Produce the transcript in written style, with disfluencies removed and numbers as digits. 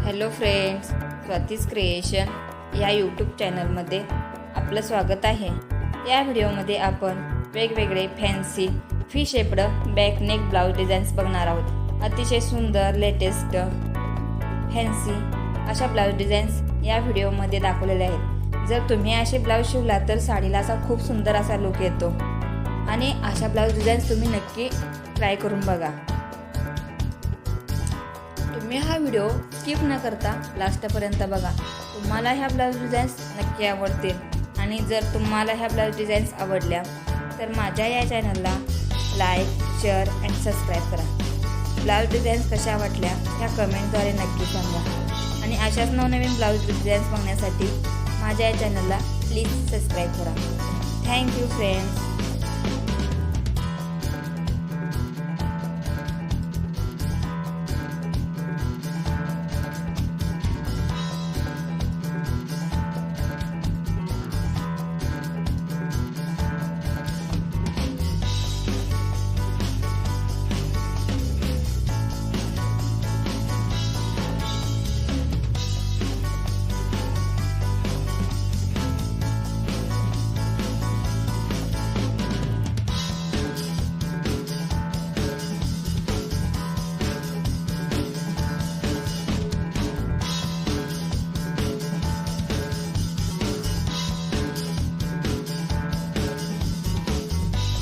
Hello friends, Swati's creation या YouTube चॅनलमध्ये आपलं स्वागत आहे। या व्हिडिओमध्ये आपण वेगवेगळे fancy fee shaped back neck blouse designs बघणार आहोत। अतिशय सुंदर लेटेस्ट फॅन्सी अशा ब्लाउज डिझाईन्स या व्हिडिओमध्ये दाखवलेले आहेत। जर तुम्ही असे ब्लाउज शिवला तर साडीला असा खूप सुंदर असा लुक येतो आणि अशा ब्लाउज डिझाईन्स तुम्ही नक्की ट्राय करून बघा। तुम्ही हा व्हिडिओ स्किप न करता लास्टपर्यंत बघा, तुम्हाला ह्या ब्लाउज डिझाईन्स नक्की आवडतील। आणि जर तुम्हाला ह्या ब्लाउज डिझाईन्स आवडल्या तर माझ्या या चॅनलला लाईक, शेअर अँड सबस्क्राईब करा। ब्लाउज डिझाईन्स कशा वाटल्या ह्या कमेंटद्वारे नक्की सांगा आणि अशाच नवनवीन ब्लाउज डिझाईन्स बघण्यासाठी माझ्या या चॅनलला प्लीज सबस्क्राईब करा। Thank you friends.